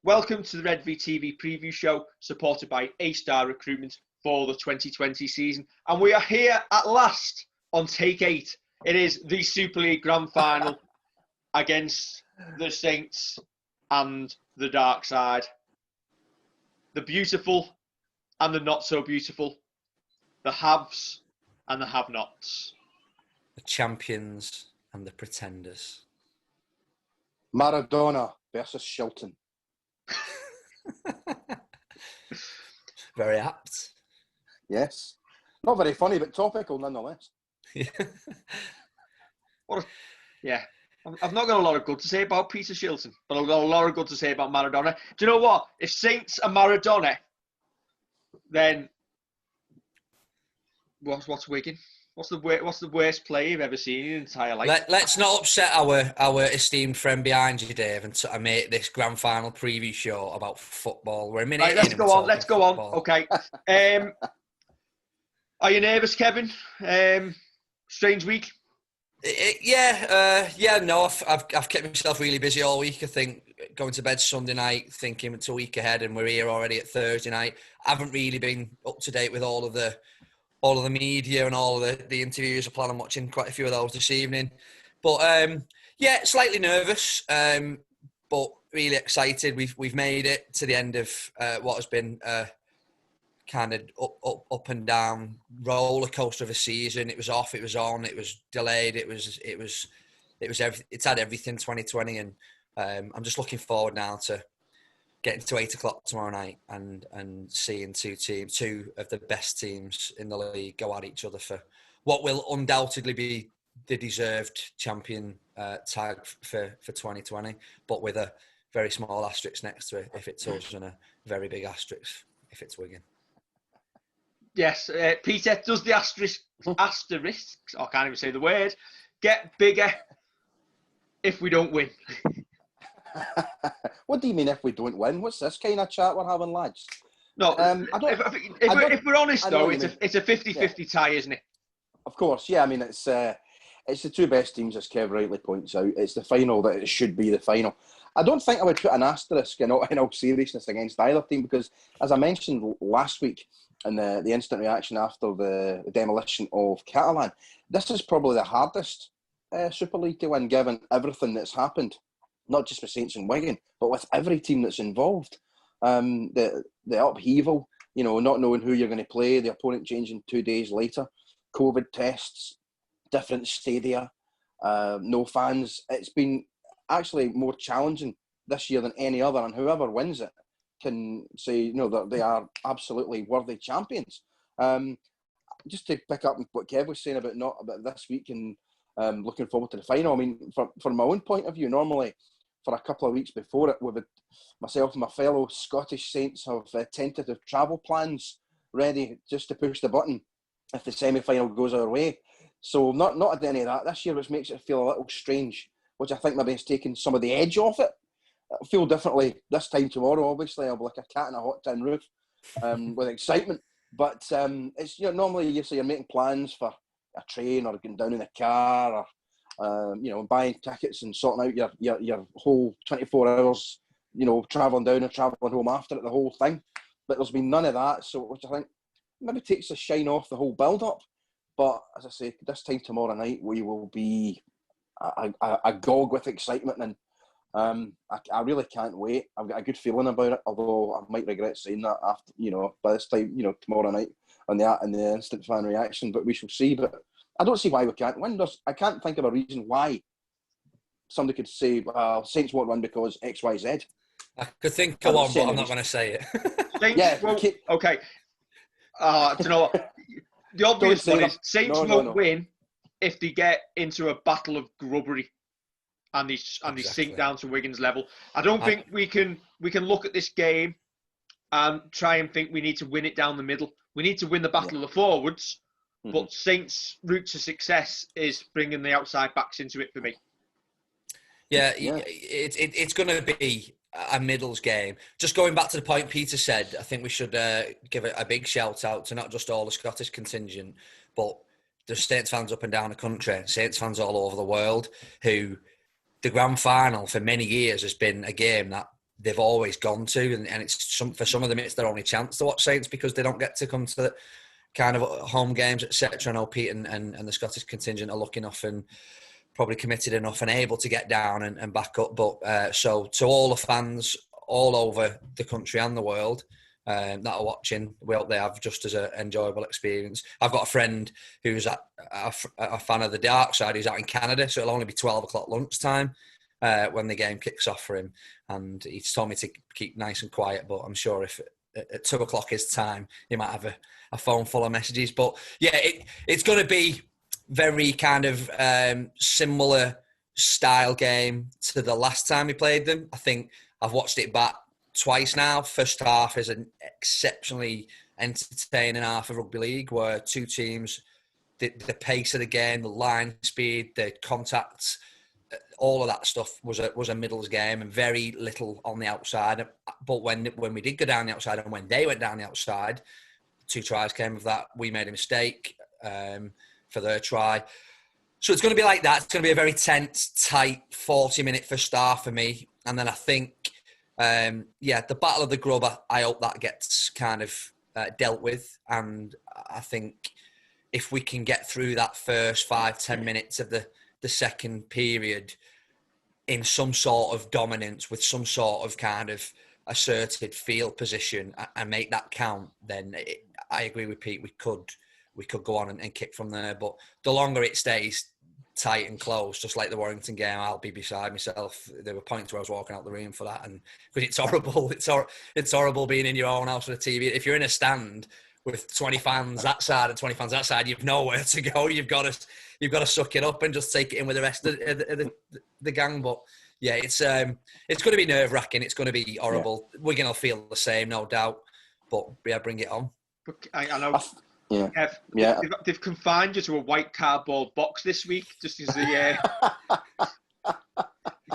Welcome to the Redvee TV preview show, supported by A-Star Recruitment for the 2020 season. And we are here at last on take 8. It is the Super League Grand Final against the Saints and the dark side. The beautiful and the not so beautiful. The haves and the have-nots. The champions and the pretenders. Maradona versus Shilton. Very apt. Yes. Not very funny, but topical nonetheless. Yeah. I've not got a lot of good to say about Peter Shilton, but I've got a lot of good to say about Maradona. Do you know what? If Saints are Maradona, then what's Wigan? What's the worst play you've ever seen in your entire life? Let's not upset our esteemed friend behind you, Dave, and make this grand final preview show about football. We're a minute. Right, let's go on. Okay. Are you nervous, Kevin? Strange week. No. I've kept myself really busy all week. I think going to bed Sunday night, thinking it's a week ahead, and we're here already at Thursday night. I haven't really been up to date with all of the media and all of the interviews. I plan on watching quite a few of those this evening. But slightly nervous, but really excited. We've made it to the end of what has been a kind of up and down roller coaster of a season. It was off, it was on, it was delayed, it's had everything 2020, and I'm just looking forward now to getting to 8 o'clock tomorrow night and seeing two of the best teams in the league go at each other for what will undoubtedly be the deserved champion tag for 2020, but with a very small asterisk next to it if it's us, and a very big asterisk if it's Wigan. Yes, Peter, does the asterisks, I can't even say the word, get bigger if we don't win? What do you mean if we don't win? What's this kind of chat we're having, lads? No, if we're honest though, it's a 50-50 tie, isn't it? Of course, yeah. I mean, it's the two best teams, as Kev rightly points out. It's the final that it should be the final. I don't think I would put an asterisk in all seriousness against either team, because, as I mentioned last week in the instant reaction after the demolition of Catalan, this is probably the hardest Super League to win, given everything that's happened. Not just with Saints and Wigan, but with every team that's involved. The upheaval, not knowing who you're going to play, the opponent changing 2 days later, COVID tests, different stadia, no fans. It's been actually more challenging this year than any other, and whoever wins it can say, that they are absolutely worthy champions. Just to pick up what Kev was saying about this week and looking forward to the final. I mean, from my own point of view, normally, for a couple of weeks before it, myself and my fellow Scottish Saints have tentative travel plans ready just to push the button if the semi-final goes our way. So not had any of that this year, which makes it feel a little strange, which I think maybe has taken some of the edge off it. I'll feel differently this time tomorrow, obviously. I'll be like a cat in a hot tin roof with excitement. But it's normally you're making plans for a train or getting down in a car or buying tickets and sorting out your whole 24 hours, travelling down and travelling home after it, the whole thing. But there's been none of that, so which I think maybe takes the shine off the whole build-up. But as I say, this time tomorrow night, we will be agog with excitement, and I really can't wait. I've got a good feeling about it, although I might regret saying that after, by this time, tomorrow night on the instant fan reaction, but we shall see. But I don't see why we can't win. I can't think of a reason why somebody could say, Saints won't win because X, Y, Z. I could think of one, but I'm not going to say it. Okay. Do you know what? The obvious one is Saints won't win if they get into a battle of grubbery and they sink down to Wigan's level. I don't think we can look at this game and try and think we need to win it down the middle. We need to win the battle of the forwards. But Saints' route to success is bringing the outside backs into it for me. Yeah. It's going to be a middles game. Just going back to the point Peter said, I think we should give a big shout out to not just all the Scottish contingent, but the Saints fans up and down the country, Saints fans all over the world, who the grand final for many years has been a game that they've always gone to, and it's for some of them it's their only chance to watch Saints because they don't get to come to the kind of home games, etc. I know Pete and the Scottish contingent are lucky enough and probably committed enough and able to get down and back up. But so to all the fans all over the country and the world that are watching, we hope they have just as an enjoyable experience. I've got a friend who's a fan of the dark side. He's out in Canada, so it'll only be 12 o'clock lunchtime when the game kicks off for him. And he's told me to keep nice and quiet, but I'm sure if at 2 o'clock his time, he might have a phone full of messages. But yeah, it's going to be very kind of similar style game to the last time we played them. I think I've watched it back twice now. First half is an exceptionally entertaining half of rugby league where two teams, the pace of the game, the line speed, the contacts, all of that stuff was a middles game and very little on the outside. But when we did go down the outside and when they went down the outside, 2 tries came of that. We made a mistake for their try. So it's going to be like that. It's going to be a very tense, tight 40-minute first half for me. And then I think, the Battle of the Grub, I hope that gets kind of dealt with. And I think if we can get through that first 5-10 minutes of the second period in some sort of dominance with some sort of kind of asserted field position and make that count, then I agree with Pete. We could go on and kick from there. But the longer it stays tight and close, just like the Warrington game, I'll be beside myself. There were points where I was walking out the room for that, and because it's horrible. It's horrible being in your own house with a TV. If you're in a stand with 20 fans that side and 20 fans that side, you've nowhere to go. You've got to suck it up and just take it in with the rest of the gang. But yeah, it's going to be nerve-wracking. It's going to be horrible. Yeah. Wigan will feel the same, no doubt. But yeah, bring it on. I know. They've confined you to a white cardboard box this week, just as you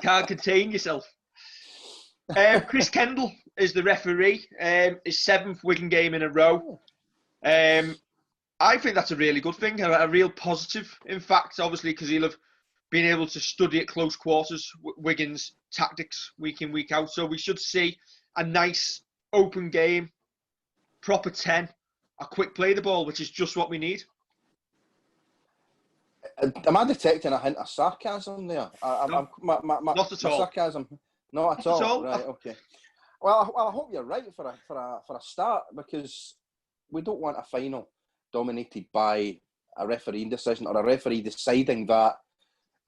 can't contain yourself. Chris Kendall is the referee. His 7th Wigan game in a row. I think that's a really good thing, a real positive. In fact, obviously, because he'll have been able to study at close quarters Wigan's tactics week in, week out. So we should see a nice open game, proper 10, a quick play the ball, which is just what we need. Am I detecting a hint of sarcasm there? No, not at all. Sarcasm, not at all. Right, okay. Well, I hope you're right for a start, because we don't want a final dominated by a refereeing decision or a referee deciding that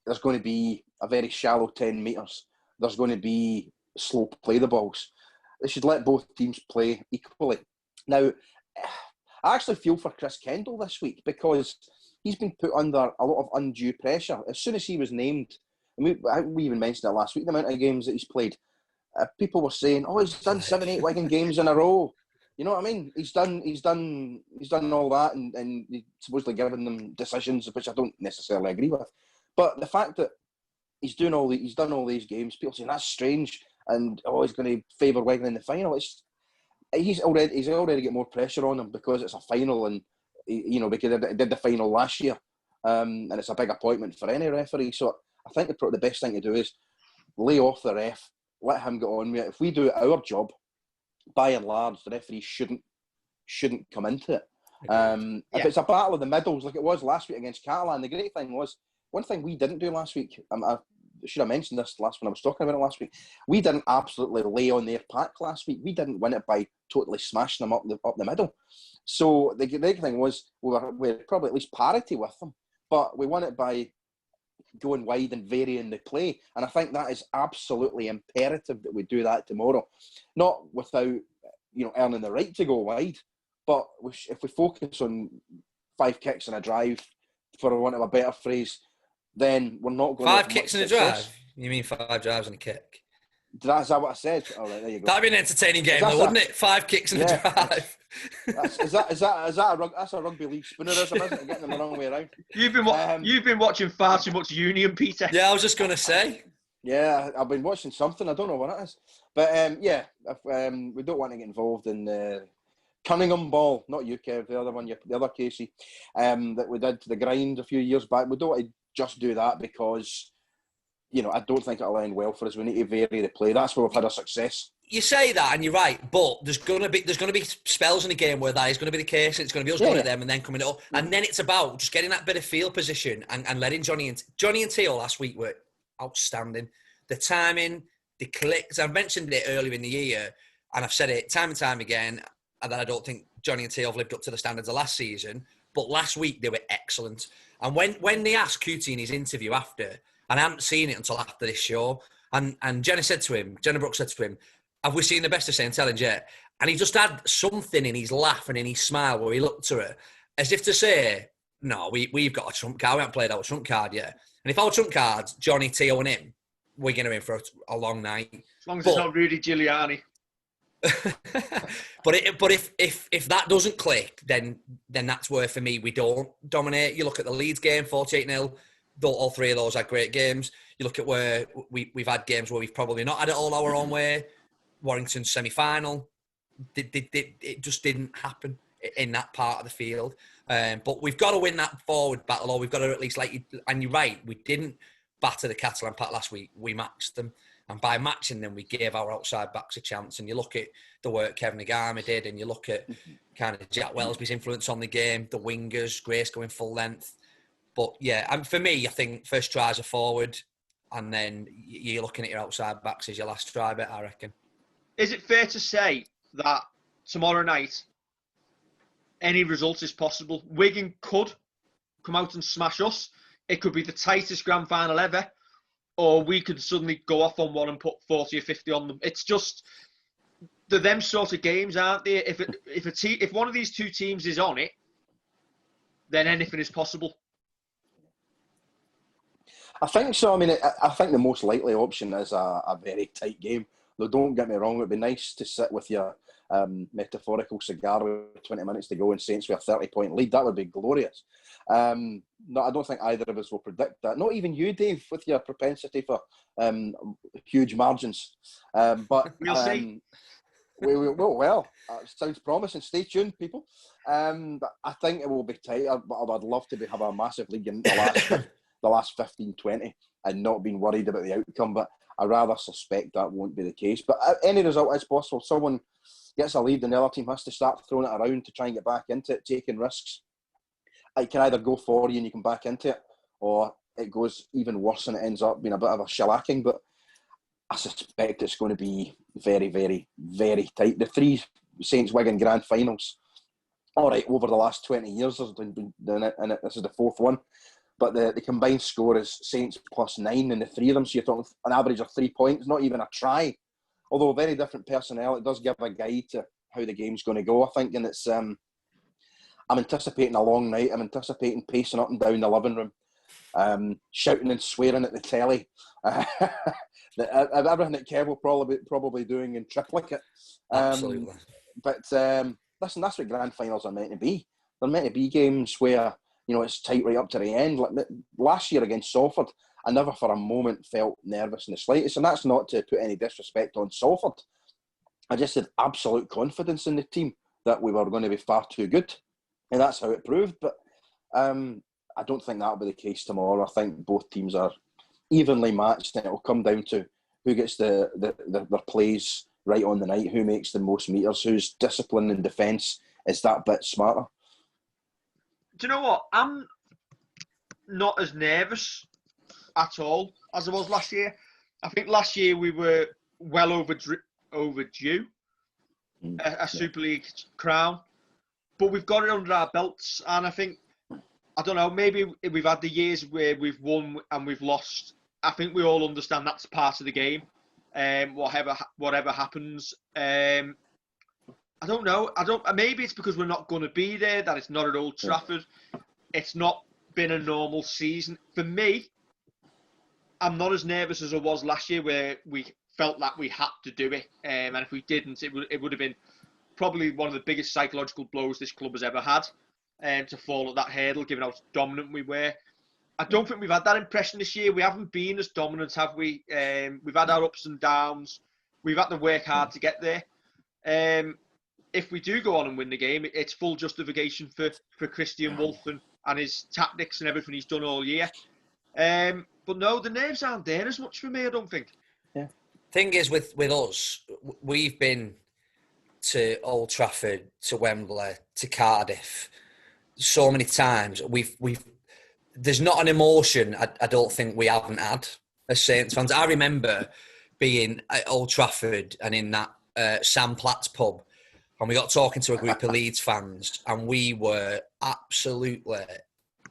there's going to be a very shallow 10 metres. There's going to be slow play the balls. They should let both teams play equally. Now, I actually feel for Chris Kendall this week because he's been put under a lot of undue pressure. As soon as he was named, and we even mentioned it last week, the amount of games that he's played, people were saying, "Oh, he's done 7-8 Wigan games in a row." You know what I mean? He's done all that, and he's supposedly given them decisions which I don't necessarily agree with. But the fact that he's done all these games, people saying that's strange, and he's going to favour Wigan in the final. He's already got more pressure on him because it's a final, and because he did the final last year, and it's a big appointment for any referee. So I think the best thing to do is lay off the ref, let him get on with it. If we do our job, by and large, the referee shouldn't come into it. If it's a battle of the middles like it was last week against Catalan, the great thing was, one thing we didn't do last week, I should have mentioned this when I was talking about it last week, we didn't absolutely lay on their pack last week. We didn't win it by totally smashing them up the middle. So the great thing was we were probably at least parity with them, but we won it by going wide and varying the play. And I think that is absolutely imperative that we do that tomorrow. Not without, earning the right to go wide, but if we focus on 5 kicks and a drive, for want of a better phrase, then we're not going to 5 kicks and a drive? You mean 5 drives and a kick? Is that what I said? All right, there you go. That'd be an entertaining game, though, wouldn't it? 5 kicks and a drive. Is that that's a rugby league spoonerism, isn't it? Getting them the wrong way around. You've been watching far too much Union, Peter. Yeah, I was just going to say. Yeah, I've been watching something. I don't know what it is, but we don't want to get involved in the Cunningham ball, not you, Kev, the other one, the other Casey, that we did to the grind a few years back. We don't want to just do that because I don't think it'll end well for us. We need to vary the play. That's where we've had our success. You say that, and you're right, but there's gonna be spells in the game where that is going to be the case. It's going to be us going at them and then coming up, and then it's about just getting that bit of field position and letting Johnny and Teal last week were outstanding. The timing, the clicks. I've mentioned it earlier in the year, and I've said it time and time again, and that I don't think Johnny and Teal have lived up to the standards of last season. But last week they were excellent. And when they asked Cootie in his interview after, and I hadn't seen it until after this show, and Jenna Brooks said to him, have we seen the best of St. Helens yet? And he just had something in his laugh and in his smile where he looked at her as if to say, no, we've got a trump card. We haven't played our trump card yet. And if our trump card's Johnny, Teo and him, we're going to be in for a long night. As long as it's not Rudy Giuliani. but if that doesn't click, then that's where, for me, we don't dominate. You look at the Leeds game, 48-0. All three of those had great games. You look at where we've had games where we've probably not had it all our own way. Warrington's semi-final, it just didn't happen in that part of the field. But we've got to win that forward battle, or we've got to at least, and you're right, we didn't batter the Catalan pack last week. We matched them. And by matching them, we gave our outside backs a chance. And you look at the work Kevin Agama did, and you look at kind of Jack Wellesby's influence on the game, the wingers, Grace going full length. But yeah, and for me, I think first tries are forward, and then you're looking at your outside backs as your last try bit, I reckon. Is it fair to say that tomorrow night, any result is possible? Wigan could come out and smash us. It could be the tightest grand final ever. Or we could suddenly go off on one and put 40 or 50 on them. It's just, they're them sort of games, aren't they? If one of these two teams is on it, then anything is possible. I think so. I mean, I think the most likely option is a very tight game. Though don't get me wrong, it would be nice to sit with your metaphorical cigar with 20 minutes to go and Saints with a 30-point lead. That would be glorious. No, I don't think either of us will predict that. Not even you, Dave, with your propensity for huge margins. But we'll see. Well, sounds promising. Stay tuned, people. But I think it will be tight. I'd love to have a massive league in the last 15-20 and not being worried about the outcome. But I rather suspect that won't be the case. But any result is possible. Someone gets a lead and the other team has to start throwing it around to try and get back into it, taking risks. It can either go for you and you can back into it, or it goes even worse and it ends up being a bit of a shellacking. But I suspect it's going to be very, very, very tight. The three Saints Wigan grand finals, all right, over the last 20 years, there's been doing it, and this is the fourth one. But the combined score is Saints +9 in the three of them. So you're talking an average of 3 points, not even a try. Although very different personnel, it does give a guide to how the game's going to go, I think. And it's, I'm anticipating a long night. I'm anticipating pacing up and down the living room, shouting and swearing at the telly. Everything that Kev will probably doing in triplicate. Absolutely. But listen, that's what grand finals are meant to be. They're meant to be games where, it's tight right up to the end. Like last year against Salford, I never for a moment felt nervous in the slightest, and that's not to put any disrespect on Salford. I just had absolute confidence in the team that we were going to be far too good, and that's how it proved. But I don't think that'll be the case tomorrow. I think both teams are evenly matched, and it'll come down to who gets their plays right on the night, who makes the most meters, whose discipline and defence is that bit smarter. Do you know what? I'm not as nervous at all as I was last year. I think last year we were well overdue a Super League crown, but we've got it under our belts, and I think, I don't know, maybe we've had the years where we've won and we've lost. I think we all understand that's part of the game. Whatever happens, I don't know. Maybe it's because we're not going to be there, that it's not at Old Trafford. It's not been a normal season. For me, I'm not as nervous as I was last year, where we felt that we had to do it. And if we didn't, it would have been probably one of the biggest psychological blows this club has ever had, to fall at that hurdle, given how dominant we were. I don't think we've had that impression this year. We haven't been as dominant, have we? We've had our ups and downs. We've had to work hard to get there. If we do go on and win the game, it's full justification for Christian Wolff and his tactics and everything he's done all year. But no, the nerves aren't there as much for me, I don't think. Yeah. Thing is, with us, we've been to Old Trafford, to Wembley, to Cardiff so many times. There's not an emotion I don't think we haven't had as Saints fans. I remember being at Old Trafford and in that Sam Platt's pub, and we got talking to a group of Leeds fans, and we were absolutely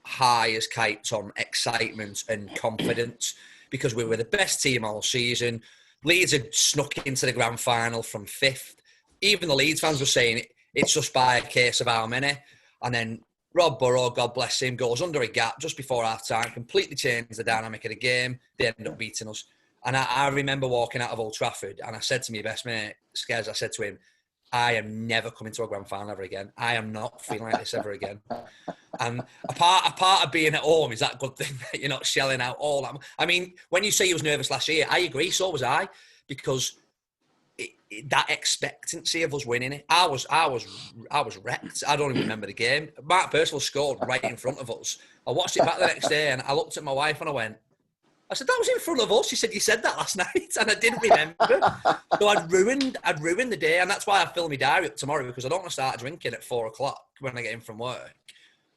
high as kites on excitement and confidence because we were the best team all season. Leeds had snuck into the grand final from 5th. Even the Leeds fans were saying it's just by a case of how many. And then Rob Burrow, God bless him, goes under a gap just before half-time, completely changed the dynamic of the game. They ended up beating us. And I remember walking out of Old Trafford, and I said to my best mate, Skez, I said to him, I am never coming to a grand final ever again. I am not feeling like this ever again. And a part of being at home is that good thing that you're not shelling out all that. I mean, when you say you was nervous last year, I agree, so was I, because that expectancy of us winning it, I was wrecked. I don't even remember the game. Mark Purcell scored right in front of us. I watched it back the next day, and I looked at my wife and I said, that was in front of us. She said, you said that last night, and I didn't remember. So I'd ruined the day, and that's why I fill my diary up tomorrow, because I don't want to start drinking at 4:00 when I get in from work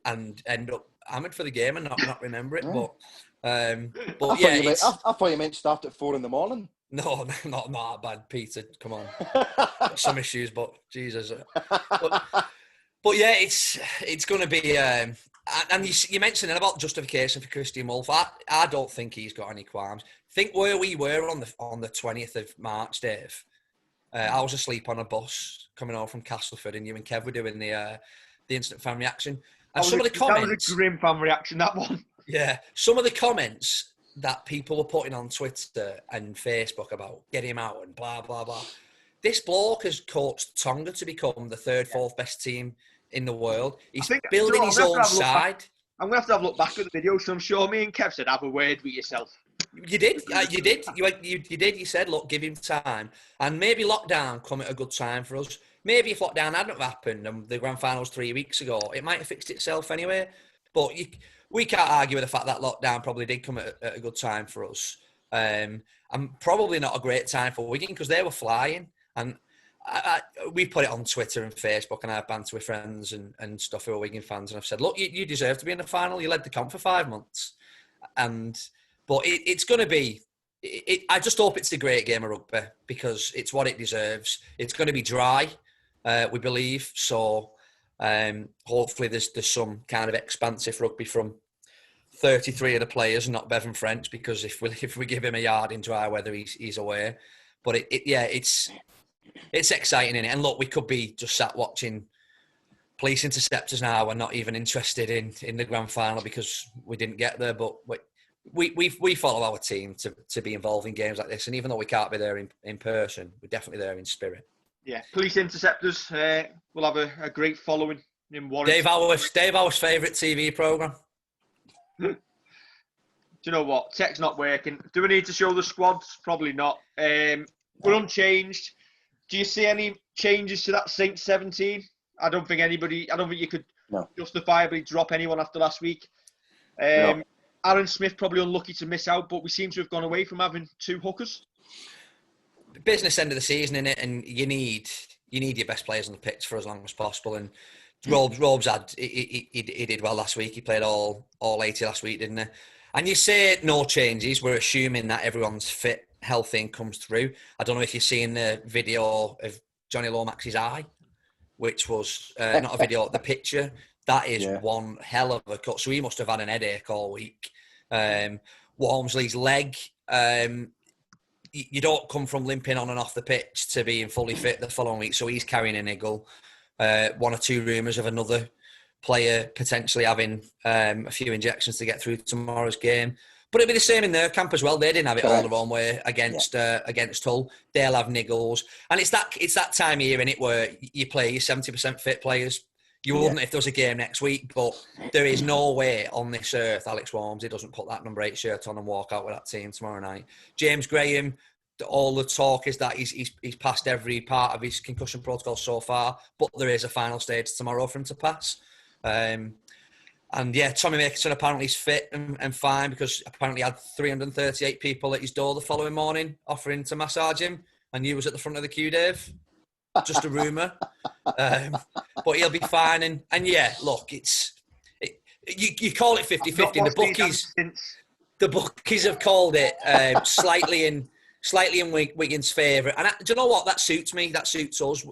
and end up hammered for the game and not remember it. But yeah, I thought you meant start at 4 a.m. No, not that bad, Peter. Come on, some issues, but Jesus. But yeah, it's going to be. And you mentioned about justification for Christian Wolf. I don't think he's got any qualms. Think where we were on the 20th of March, Dave. I was asleep on a bus coming over from Castleford, and you and Kev were doing the instant fan reaction. And some of the comments, that was a grim fan reaction, that one. Yeah, some of the comments that people were putting on Twitter and Facebook about get him out and blah blah blah. This bloke has coached Tonga to become the third, fourth best team in the world. He's building his own side. I'm going to have to have a look back at the video, so I'm sure me and Kev said, have a word with yourself. You did. You did. You did. You said, look, give him time. And maybe lockdown come at a good time for us. Maybe if lockdown hadn't happened and the grand final was 3 weeks ago, it might have fixed itself anyway. But we can't argue with the fact that lockdown probably did come at a good time for us. And probably not a great time for Wigan because they were flying. And we put it on Twitter and Facebook, and I've bantered with friends and stuff who are Wigan fans, and I've said, look, you deserve to be in the final. You led the comp for 5 months. But it's going to be... I just hope it's a great game of rugby because it's what it deserves. It's going to be dry, we believe. So hopefully there's some kind of expansive rugby from 33 of the players, not Bevan French, because if we give him a yard in dry weather, he's away. But it's exciting, innit? And look, we could be just sat watching police interceptors now and not even interested in the grand final because we didn't get there. But we follow our team to be involved in games like this. And even though we can't be there in person, we're definitely there in spirit. Yeah, police interceptors will have a great following in Warrington. Dave Howarth's favourite TV programme. Do you know what? Tech's not working. Do we need to show the squads? Probably not. We're unchanged. Do you see any changes to that Saints 17? I don't think you could justifiably drop anyone after last week. No. Aaron Smith probably unlucky to miss out, but we seem to have gone away from having 2 hookers. Business end of the season, innit? And you need your best players on the pitch for as long as possible. And Robes he did well last week. He played all 80 last week, didn't he? And you say no changes. We're assuming that everyone's fit, healthy, and comes through. I don't know if you've seen the video of Johnny Lomax's eye, which was not a video, the picture. That is one hell of a cut. So he must have had an headache all week. Walmsley's leg. You don't come from limping on and off the pitch to being fully fit the following week. So he's carrying a niggle. 1 or 2 rumours of another player potentially having a few injections to get through tomorrow's game. But it'll be the same in their camp as well. They didn't have it all their own way against Hull. They'll have niggles. And it's that time of year, innit, where you play your 70% fit players. You wouldn't if there was a game next week, but there is no way on this earth Alex Walmsley doesn't put that number 8 shirt on and walk out with that team tomorrow night. James Graham, all the talk is that he's passed every part of his concussion protocol so far, but there is a final stage tomorrow for him to pass. And yeah, Tommy Makerson apparently is fit and fine, because apparently had 338 people at his door the following morning offering to massage him, and you was at the front of the queue, Dave. Just a rumour. But he'll be fine. And yeah, look, you call it 50-50. The bookies have called it slightly in Wigan's favour. And do you know what? That suits me. That suits us.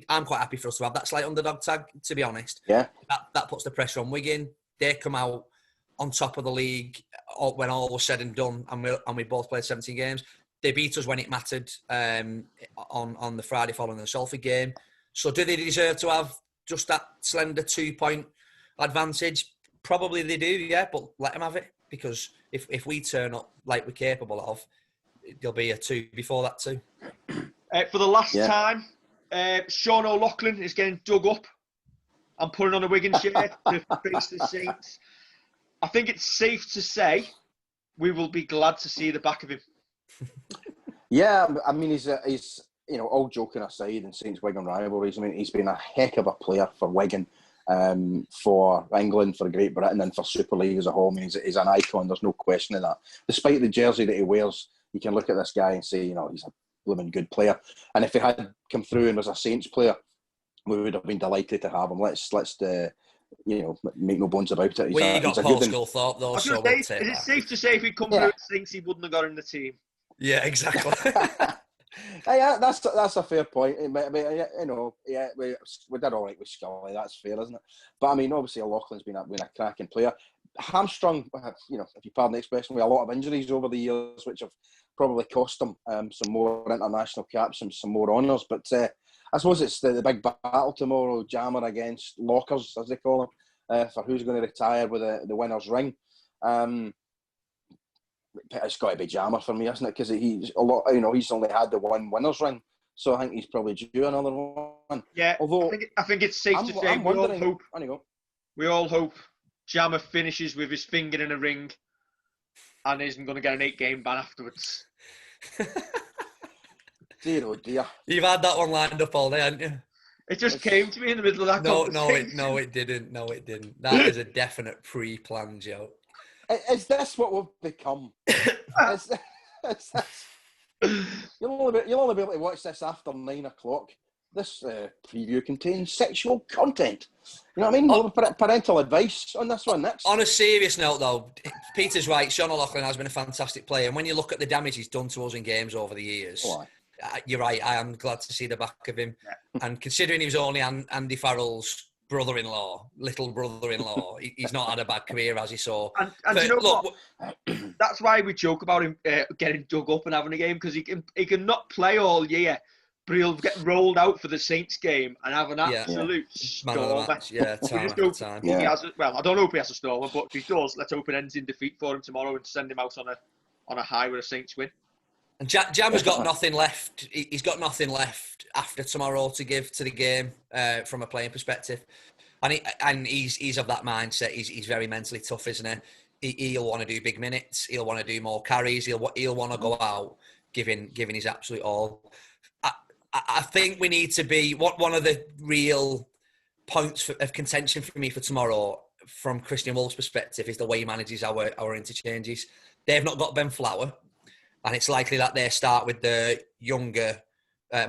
I'm quite happy for us to have that slight underdog tag, to be honest. Yeah. That puts the pressure on Wigan. They come out on top of the league when all was said and done, and we both played 17 games. They beat us when it mattered on the Friday following the Salford game. So do they deserve to have just that slender 2-point advantage? Probably they do, yeah, but let them have it, because if we turn up like we're capable of, there'll be a 2 before that too. For the last time, Sean O'Loughlin is getting dug up and putting on a Wigan shirt to face the Saints. I think it's safe to say we will be glad to see the back of him. Yeah, I mean, he's all joking aside, and Saints Wigan rivalries, I mean, he's been a heck of a player for Wigan, for England, for Great Britain, and for Super League as a whole. I mean, he's an icon. There's no question of that. Despite the jersey that he wears, you can look at this guy and say, he's a blooming good player. And if he had come through and was a Saints player, we would have been delighted to have him. Let's make no bones about it. We got Paul Sculthorpe though, so we'll take is it safe to say if he'd come through at Saints, he wouldn't have got in the team? Yeah, exactly. Yeah, that's a fair point. We did all right with Scully. That's fair, isn't it? But I mean, obviously, O'Loughlin's been a cracking player. Hamstrung, if you pardon the expression, with a lot of injuries over the years, which have probably cost him some more international caps and some more honours. But I suppose it's the big battle tomorrow, Jammer against Lockers, as they call him, for who's going to retire with the winner's ring. It's got to be Jammer for me, isn't it? Because he's only had the one winner's ring, so I think he's probably due another one. Yeah, although I think it's safe to say we all hope Jammer finishes with his finger in a ring and isn't going to get an 8-game ban afterwards. Dear, oh dear. You've had that one lined up all day, haven't you? It just came to me in the middle of that conversation. No, it didn't. That is a definite pre-planned joke. Is this what we've become? You'll only be able to watch this after 9 o'clock. This preview contains sexual content. You know what I mean? We'll put parental advice on this one next. On a serious note, though, Peter's right. Sean O'Loughlin has been a fantastic player. And when you look at the damage he's done to us in games over the years, you're right. I am glad to see the back of him. Yeah. And considering he was only Andy Farrell's little brother-in-law, he's not had a bad career, as he saw. And you know what? That's why we joke about him getting dug up and having a game, because he can not play all year, but he'll get rolled out for the Saints game and have an absolute stormer. Time. He has I don't hope he has a stormer, but if he does, let's hope it ends in defeat for him tomorrow and send him out on a high with a Saints win. And Jammer's got nothing left. He's got nothing left after tomorrow to give to the game from a playing perspective. And he's of that mindset. He's very mentally tough, isn't he? He'll want to do big minutes. He'll want to do more carries. He'll want to go out giving his absolute all. I think we need to be one of the real points of contention for me for tomorrow, from Christian Wolf's perspective, is the way he manages our interchanges. They've not got Ben Flower, and it's likely that they start with the younger,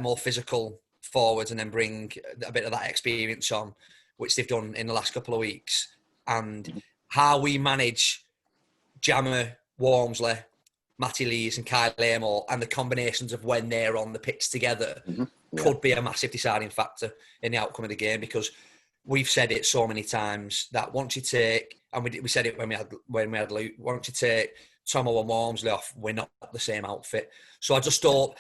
more physical forwards and then bring a bit of that experience on, which they've done in the last couple of weeks. And how we manage Jammer, Walmsley, Matty Lees and Kyle Amor, and the combinations of when they're on the pitch together could be a massive deciding factor in the outcome of the game, because we've said it so many times that once you take, and we said it when we had Luke, once you take Tomo and Walmsley off, we're not the same outfit. So I just thought,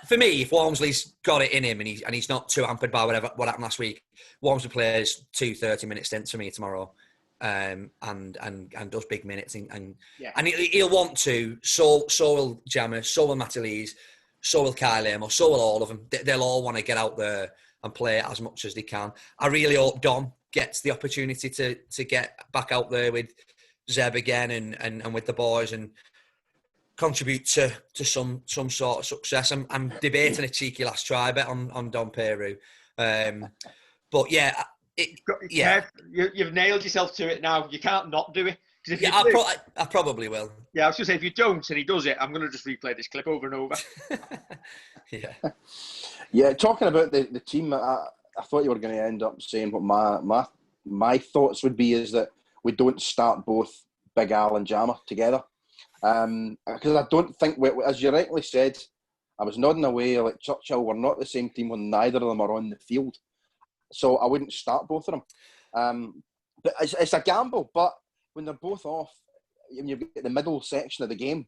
for me, if Walmsley's got it in him and he's not too hampered by what happened last week, Walmsley plays 2 30-minute stints for me tomorrow. And does big minutes and he'll want to. So will Jammer, so will Matty Lees, so will Kyle Amor, so will all of them. They'll all want to get out there and play as much as they can. I really hope Dom gets the opportunity to get back out there with Zeb again and with the boys and contribute to some sort of success. I'm debating a cheeky last try bet on Dom Peru, but yeah. You've nailed yourself to it now. You can't not do it. If I probably will. Yeah, I was going to say, if you don't and he does it, I'm going to just replay this clip over and over. Yeah, talking about the team, I thought you were going to end up saying what my thoughts would be is that we don't start both Big Al and Jammer together. Because I don't think, as you rightly said, I was nodding away like Churchill, we're not the same team when neither of them are on the field. So I wouldn't start both of them. But it's a gamble, but when they're both off, when you get the middle section of the game,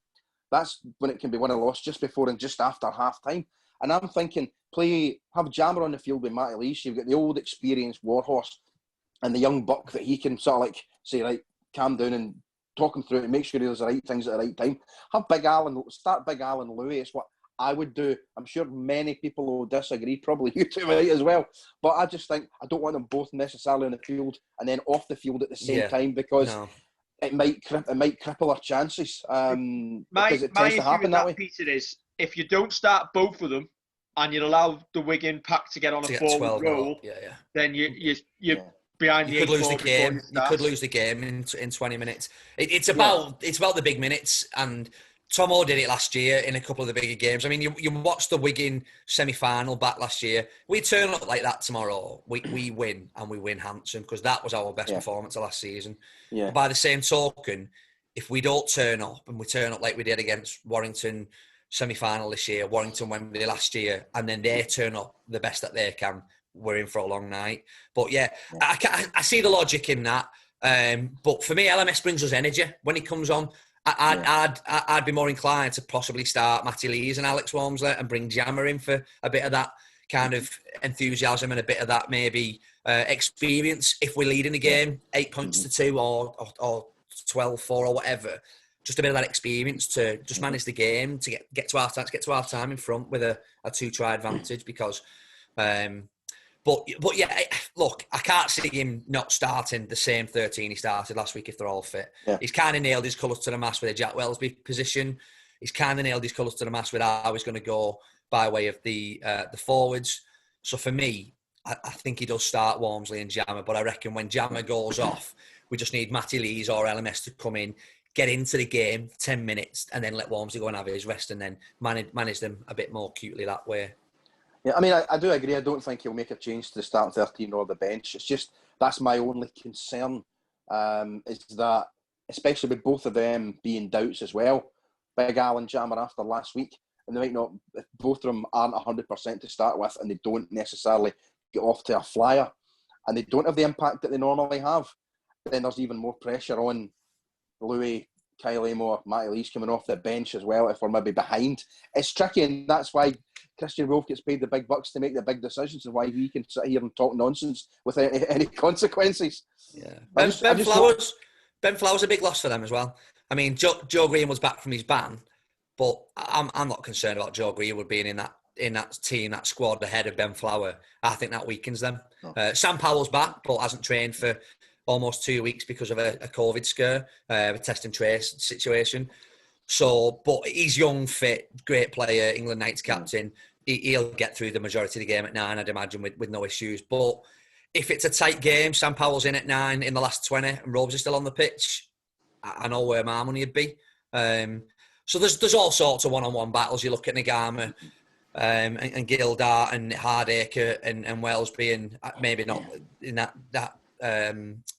that's when it can be won or lost just before and just after half time. And I'm thinking, have Jammer on the field with Matty Lees. You've got the old experienced warhorse and the young buck that he can sort of like say, right, calm down and talk him through it and make sure he does the right things at the right time. Have start Big Al and Louis. It's what I would do. I'm sure many people will disagree, probably you two might as well. But I just think I don't want them both necessarily on the field and then off the field at the same time because it might cripple our chances. Because it tends to happen that way. Peter, is if you don't start both of them and you allow the Wigan pack to get on a forward roll, then you're behind you could lose the game. You could lose the game in 20 minutes. It's about the big minutes, and Tomo did it last year in a couple of the bigger games. I mean, you watched the Wigan semi-final back last year. We turn up like that tomorrow. We win, and we win handsome because that was our best performance of last season. Yeah. By the same token, if we don't turn up and we turn up like we did against Warrington semi-final this year, Warrington Wembley last year, and then they turn up the best that they can, we're in for a long night. But I see the logic in that. But for me, LMS brings us energy when he comes on. I'd be more inclined to possibly start Matty Lees and Alex Walmsley and bring Jammer in for a bit of that kind of enthusiasm and a bit of that maybe experience. If we're leading the game 8 points to 2 or 12-4 or whatever, just a bit of that experience to just manage the game, to get to half time in front with a 2-try advantage because. But yeah, look, I can't see him not starting the same 13 he started last week if they're all fit. Yeah. He's kind of nailed his colours to the mast with a Jack Wellesby position. He's kind of nailed his colours to the mast with how he's going to go by way of the forwards. So for me, I think he does start Walmsley and Jammer, but I reckon when Jammer goes off, we just need Matty Lees or LMS to come in, get into the game 10 minutes, and then let Walmsley go and have his rest and then manage them a bit more acutely that way. Yeah, I mean, I do agree. I don't think he'll make a change to the start 13 or the bench. It's just, that's my only concern, is that, especially with both of them being doubts as well, Big Al and Jammer after last week, and they might not, if both of them aren't 100% to start with, and they don't necessarily get off to a flyer, and they don't have the impact that they normally have, then there's even more pressure on Louis, Kyle Amor, Matty Lees coming off the bench as well if we're maybe behind. It's tricky, and that's why Christian Wolf gets paid the big bucks to make the big decisions and why we can sit here and talk nonsense without any consequences. Yeah, Ben Flowers a big loss for them as well. I mean, Joe Green was back from his ban, but I'm not concerned about Joe Greenwood being in that team, that squad ahead of Ben Flower. I think that weakens them. Sam Powell's back, but hasn't trained for almost 2 weeks because of a COVID scare, a test and trace situation. So, but he's young, fit, great player, England Knights captain. He'll get through the majority of the game at 9, I'd imagine, with no issues. But if it's a tight game, Sam Powell's in at 9 in the last 20 and Robes is still on the pitch, I know where my money would be. So there's all sorts of one-on-one battles. You look at Nagama and Gildart and Hardacre and Wellesby, and maybe not in that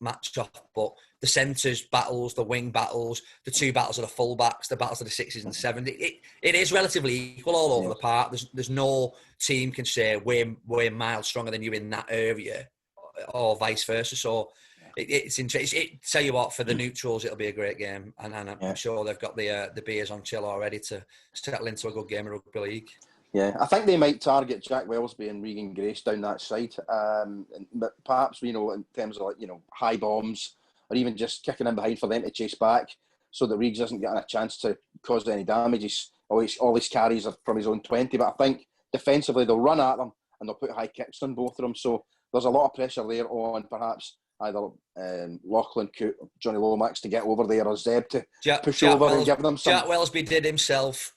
match-off, but the centres battles, the wing battles, the two battles of the full-backs, the battles of the 6s and 7s. It is relatively equal all over the park. There's no team can say we're miles stronger than you in that area, or vice versa. So it's interesting. Tell you what, for the neutrals, it'll be a great game, and I'm sure they've got the beers on chill already to settle into a good game of rugby league. Yeah, I think they might target Jack Wellesby and Regan Grace down that side. But perhaps, in terms of high bombs or even just kicking in behind for them to chase back so that Regan doesn't get a chance to cause any damage. All his carries are from his own 20. But I think defensively they'll run at them and they'll put high kicks on both of them. So there's a lot of pressure there on perhaps either Lachlan Coote or Johnny Lomax to get over there or Zeb to push over and give them some. Jack Wellesby did himself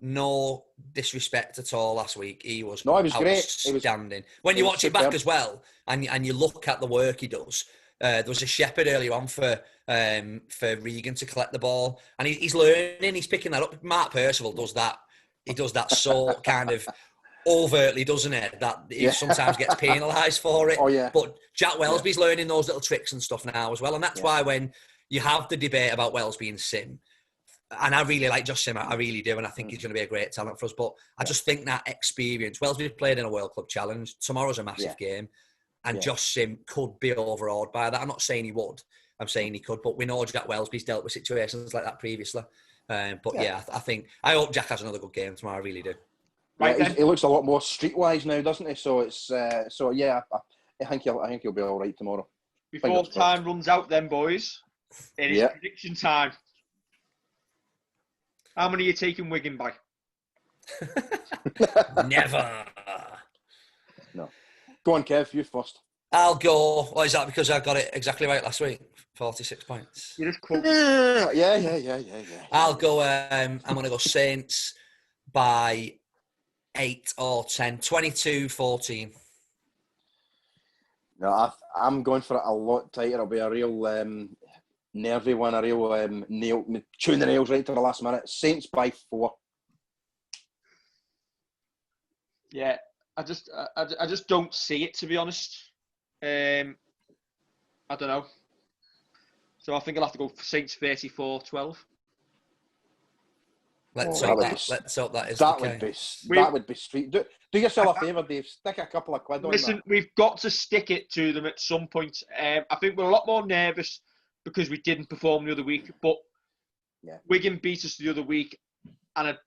no disrespect at all last week. He was great. Outstanding. When you watch it back as well, and you look at the work he does. There was a shepherd earlier on for Regan to collect the ball, and he's learning. He's picking that up. Mark Percival does that. He does that so kind of overtly, doesn't it? That he sometimes gets penalised for it. Oh, yeah. But Jack Wellesby's learning those little tricks and stuff now as well, and that's why when you have the debate about Wellesby and Sim, and I really like Josh Sim, I really do, and I think he's going to be a great talent for us. But I just think that experience. Wellesby played in a World Club Challenge. Tomorrow's a massive game, and Josh Sim could be overawed by that. I'm not saying he would. I'm saying he could, but we know Jack Wellesby's dealt with situations like that previously. I hope Jack has another good game tomorrow. I really do. Right, he looks a lot more streetwise now, doesn't he? So it's I think he'll be all right tomorrow. Before time runs out, then boys, it is prediction time. How many are you taking Wigan by? Never. No. Go on, Kev. You first. I'll go. What is that? Because I got it exactly right last week. 46 points. You just cool. Yeah. I'll go. I'm going to go Saints by 8 or 10. 22-14. No, I'm going for it a lot tighter. It'll be a real nervy one, a real tune the nails right to the last minute. Saints by 4. Yeah, I just don't see it, to be honest. I don't know. So I think I'll have to go for Saints 34-12. Let's hope that is the case. That would be sweet. Do yourself a favour, Dave. Stick a couple of quid on that. Listen, we've got to stick it to them at some point. I think we're a lot more nervous because we didn't perform the other week. But Wigan beat us the other week, and I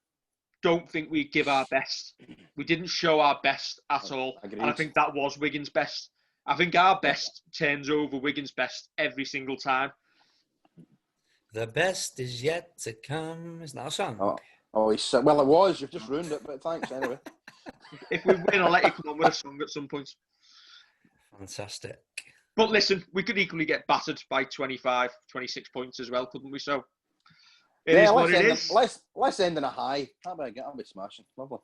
don't think we give our best. We didn't show our best at all. Agreed. And I think that was Wigan's best. I think our best turns over Wigan's best every single time. The best is yet to come. Isn't that a song? Well, it was. You've just ruined it, but thanks anyway. If we win, I'll let you come on with a song at some point. Fantastic. But listen, we could equally get battered by 25, 26 points as well, couldn't we? So it is what it is. Let's end on a high. That'll be smashing. Lovely.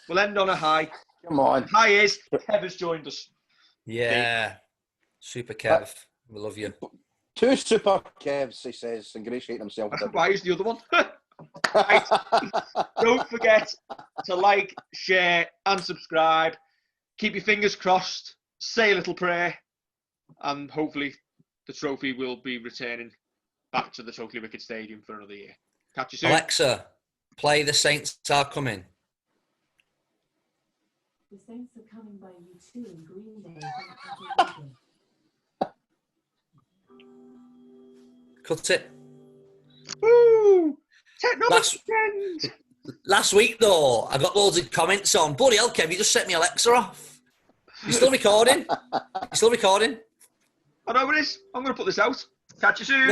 We'll end on a high. Come on. High is Kev has joined us. Yeah. Super Kev. We love you. 2 super Kevs, he says, ingratiating himself. Why is the other one? Right. Don't forget to like, share, and subscribe. Keep your fingers crossed. Say a little prayer. And hopefully the trophy will be returning back to the Totally Wicked Stadium for another year. Catch you soon. Alexa, play The Saints Are Coming. The Saints are coming by U2 in Green Bay. Cut it. Woo! Technology trend. Last week, though, I got loads of comments on, bloody hell, Kev, you just set me Alexa off. You still recording? I know it is. I'm going to put this out. Catch you soon.